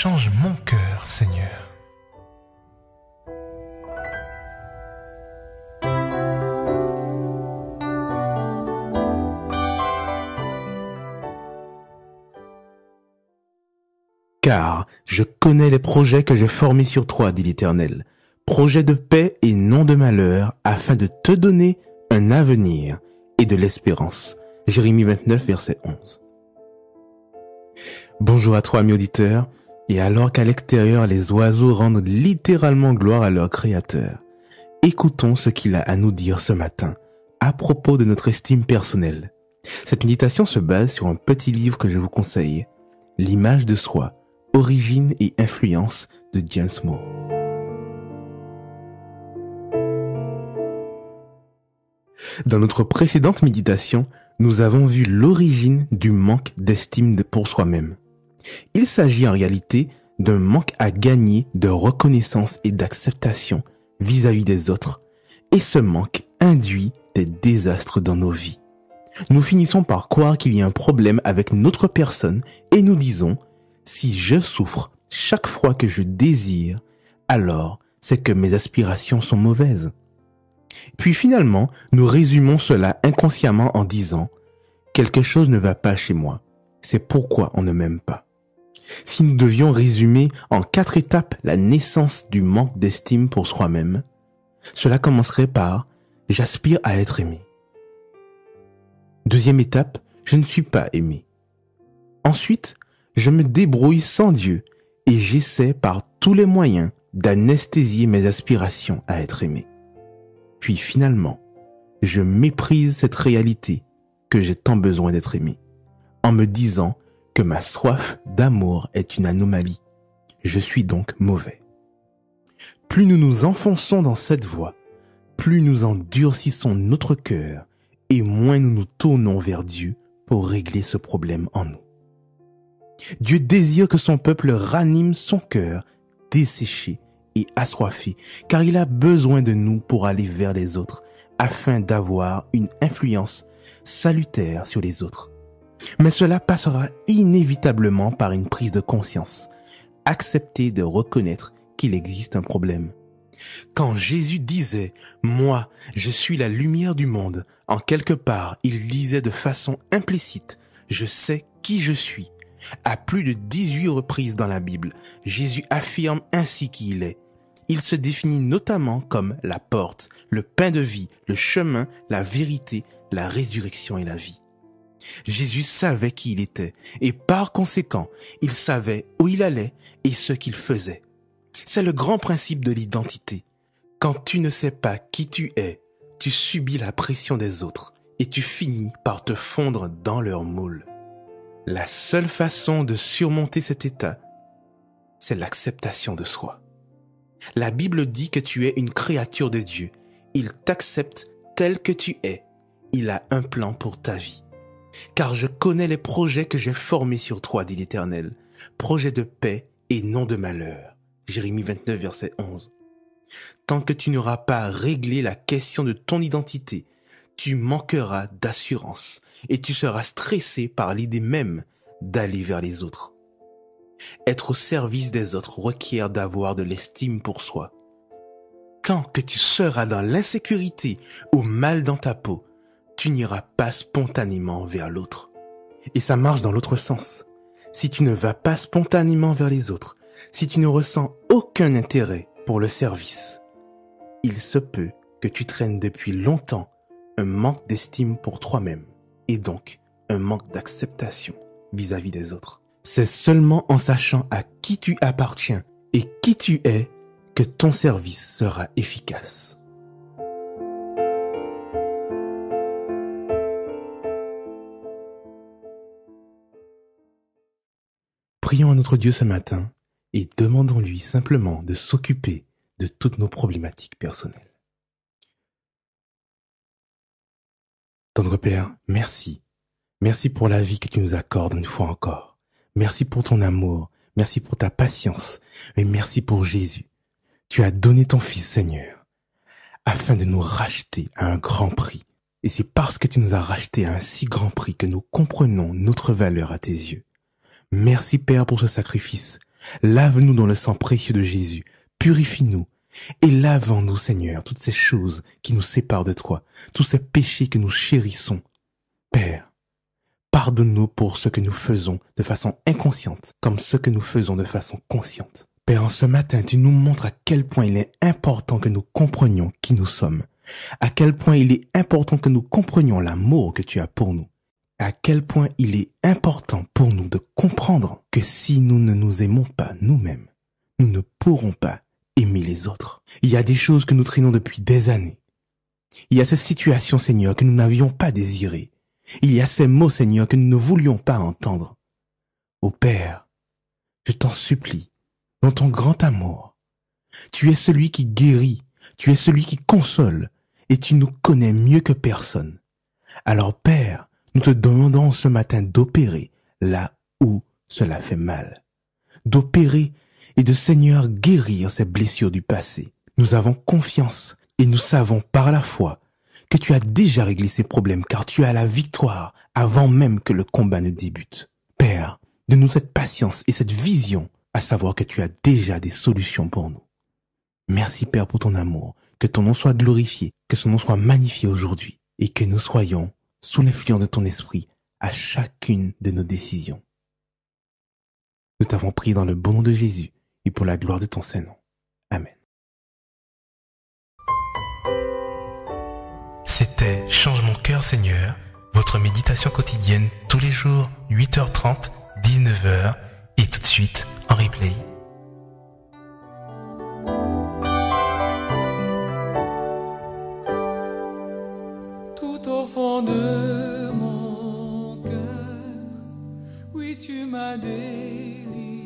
change mon cœur, Seigneur. Car je connais les projets que j'ai formés sur toi, dit l'Éternel, projets de paix et non de malheur, afin de te donner un avenir et de l'espérance. Jérémie 29, verset 11. Bonjour à toi, amis auditeurs, et alors qu'à l'extérieur les oiseaux rendent littéralement gloire à leur Créateur, écoutons ce qu'il a à nous dire ce matin à propos de notre estime personnelle. Cette méditation se base sur un petit livre que je vous conseille, L'image de soi, origine et influence de James Moore. Dans notre précédente méditation, nous avons vu l'origine du manque d'estime pour soi-même. Il s'agit en réalité d'un manque à gagner de reconnaissance et d'acceptation vis-à-vis des autres, et ce manque induit des désastres dans nos vies. Nous finissons par croire qu'il y a un problème avec notre personne et nous disons « Si je souffre chaque fois que je désire, alors c'est que mes aspirations sont mauvaises. » Puis finalement, nous résumons cela inconsciemment en disant « Quelque chose ne va pas chez moi, c'est pourquoi on ne m'aime pas. » Si nous devions résumer en 4 étapes la naissance du manque d'estime pour soi-même, cela commencerait par « J'aspire à être aimé ». Deuxième étape, je ne suis pas aimé. Ensuite, je me débrouille sans Dieu et j'essaie par tous les moyens d'anesthésier mes aspirations à être aimé. Puis finalement, je méprise cette réalité que j'ai tant besoin d'être aimé, en me disant que ma soif d'amour est une anomalie. Je suis donc mauvais. Plus nous nous enfonçons dans cette voie, plus nous endurcissons notre cœur et moins nous nous tournons vers Dieu pour régler ce problème en nous. Dieu désire que son peuple ranime son cœur desséché et assoiffé, car il a besoin de nous pour aller vers les autres, afin d'avoir une influence salutaire sur les autres. Mais cela passera inévitablement par une prise de conscience, accepter de reconnaître qu'il existe un problème. Quand Jésus disait « Moi, je suis la lumière du monde », en quelque part, il disait de façon implicite « Je sais qui je suis ». À plus de 18 reprises dans la Bible, Jésus affirme ainsi qui il est. Il se définit notamment comme la porte, le pain de vie, le chemin, la vérité, la résurrection et la vie. Jésus savait qui il était et par conséquent, il savait où il allait et ce qu'il faisait. C'est le grand principe de l'identité. Quand tu ne sais pas qui tu es, tu subis la pression des autres et tu finis par te fondre dans leur moule. La seule façon de surmonter cet état, c'est l'acceptation de soi. La Bible dit que tu es une créature de Dieu. Il t'accepte tel que tu es. Il a un plan pour ta vie. Car je connais les projets que j'ai formés sur toi, dit l'Éternel, projets de paix et non de malheur. Jérémie 29, verset 11. Tant que tu n'auras pas réglé la question de ton identité, tu manqueras d'assurance et tu seras stressé par l'idée même d'aller vers les autres. Être au service des autres requiert d'avoir de l'estime pour soi. Tant que tu seras dans l'insécurité ou mal dans ta peau, tu n'iras pas spontanément vers l'autre. Et ça marche dans l'autre sens. Si tu ne vas pas spontanément vers les autres, si tu ne ressens aucun intérêt pour le service, il se peut que tu traînes depuis longtemps un manque d'estime pour toi-même et donc un manque d'acceptation vis-à-vis des autres. C'est seulement en sachant à qui tu appartiens et qui tu es que ton service sera efficace. Prions à notre Dieu ce matin et demandons-lui simplement de s'occuper de toutes nos problématiques personnelles. Tendre Père, merci. Merci pour la vie que tu nous accordes une fois encore. Merci pour ton amour. Merci pour ta patience. Et merci pour Jésus. Tu as donné ton Fils, Seigneur, afin de nous racheter à un grand prix. Et c'est parce que tu nous as rachetés à un si grand prix que nous comprenons notre valeur à tes yeux. Merci Père pour ce sacrifice. Lave-nous dans le sang précieux de Jésus. Purifie-nous et lave en nous, Seigneur, toutes ces choses qui nous séparent de toi, tous ces péchés que nous chérissons. Père, pardonne-nous pour ce que nous faisons de façon inconsciente, comme ce que nous faisons de façon consciente. Père, en ce matin, tu nous montres à quel point il est important que nous comprenions qui nous sommes, à quel point il est important que nous comprenions l'amour que tu as pour nous, à quel point il est important pour nous de comprendre que si nous ne nous aimons pas nous-mêmes, nous ne pourrons pas aimer les autres. Il y a des choses que nous traînons depuis des années. Il y a ces situations, Seigneur, que nous n'avions pas désirées. Il y a ces mots, Seigneur, que nous ne voulions pas entendre. Ô Père, je t'en supplie, dans ton grand amour, tu es celui qui guérit, tu es celui qui console, et tu nous connais mieux que personne. Alors Père, nous te demandons ce matin d'opérer là où cela fait mal, d'opérer et de Seigneur guérir ces blessures du passé. Nous avons confiance et nous savons par la foi que tu as déjà réglé ces problèmes car tu as la victoire avant même que le combat ne débute. Père, donne-nous cette patience et cette vision à savoir que tu as déjà des solutions pour nous. Merci Père pour ton amour, que ton nom soit glorifié, que son nom soit magnifié aujourd'hui et que nous soyons sous l'influence de ton esprit à chacune de nos décisions. Nous t'avons prié dans le bon nom de Jésus et pour la gloire de ton Saint-Nom. Amen. C'était Change mon cœur Seigneur, votre méditation quotidienne tous les jours, 8h30, 19h et tout de suite en replay. Tout au fond de mon cœur, oui tu m'as délivré.